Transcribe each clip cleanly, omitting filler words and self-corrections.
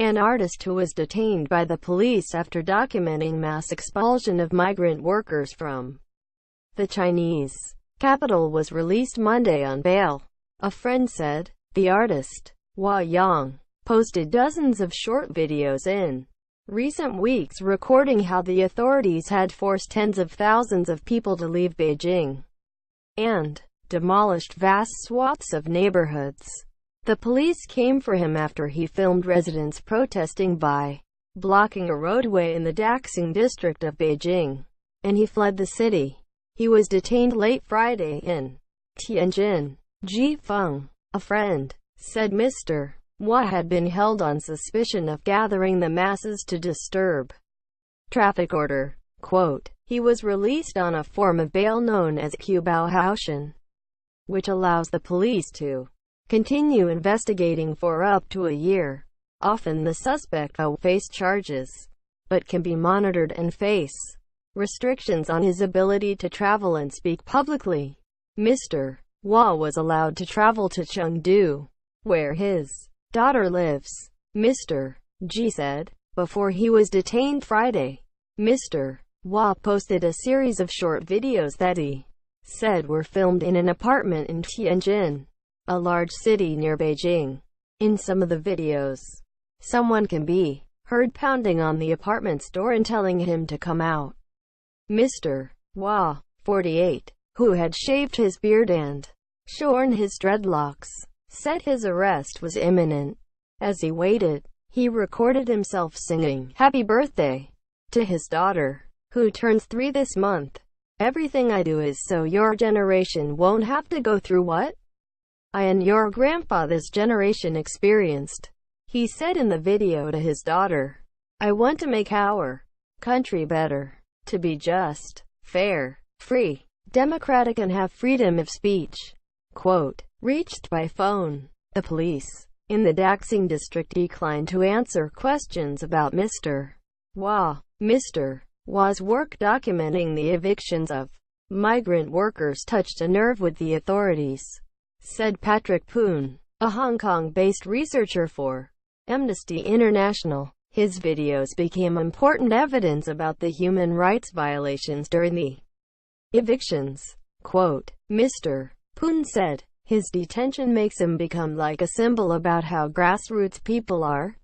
an artist who was detained by the police after documenting mass expulsion of migrant workers from the Chinese capital, was released Monday on bail, a friend said. The artist, Hua Yang, posted dozens of short videos in recent weeks recording how the authorities had forced tens of thousands of people to leave Beijing and demolished vast swaths of neighborhoods. The police came for him after he filmed residents protesting by blocking a roadway in the Daxing district of Beijing, and he fled the city. He was detained late Friday in Tianjin. Ji Feng, a friend, said Mr. Hua had been held on suspicion of gathering the masses to disturb traffic order. Quote, he was released on a form of bail known as Qibaohaoshan, which allows the police to continue investigating for up to a year. Often the suspect will face charges, but can be monitored and face restrictions on his ability to travel and speak publicly. Mr. Hua was allowed to travel to Chengdu, where his daughter lives, Mr. Ji said. Before he was detained Friday, Mr. Hua posted a series of short videos that he said were filmed in an apartment in Tianjin, a large city near Beijing. In some of the videos, someone can be heard pounding on the apartment's door and telling him to come out. Mr. Hua, 48, who had shaved his beard and shorn his dreadlocks, said his arrest was imminent. As he waited, he recorded himself singing "Happy Birthday" to his daughter, who turns 3 this month. "Everything I do is so your generation won't have to go through what I and your grandpa this generation experienced," he said in the video to his daughter. "I want to make our country better, to be just, fair, free, democratic and have freedom of speech." Quote, reached by phone, the police in the Daxing district declined to answer questions about Mr. Hua. Mr. Hua's work documenting the evictions of migrant workers touched a nerve with the authorities, said Patrick Poon, a Hong Kong-based researcher for Amnesty International. His videos became important evidence about the human rights violations during the evictions. Quote, Mr. Poon said, his detention makes him become like a symbol about how grassroots people are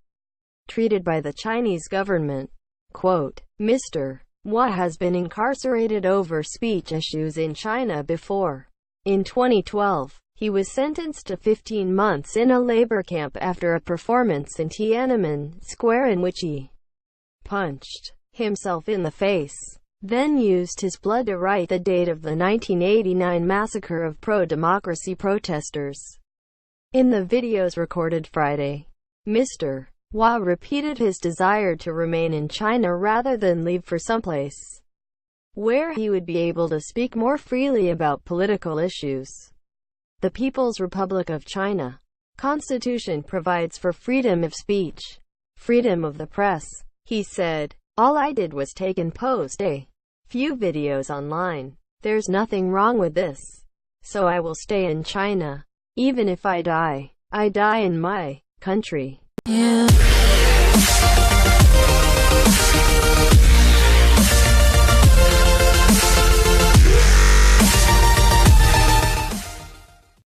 treated by the Chinese government. Quote, Mr. Hua has been incarcerated over speech issues in China before. In 2012, he was sentenced to 15 months in a labor camp after a performance in Tiananmen Square in which he punched himself in the face, then used his blood to write the date of the 1989 massacre of pro-democracy protesters. In the videos recorded Friday, Mr. Hua repeated his desire to remain in China rather than leave for someplace where he would be able to speak more freely about political issues. The People's Republic of China Constitution provides for freedom of speech, freedom of the press, he said. All I did was take and post a few videos online. There's nothing wrong with this. So I will stay in China. Even if I die in my country. Yeah.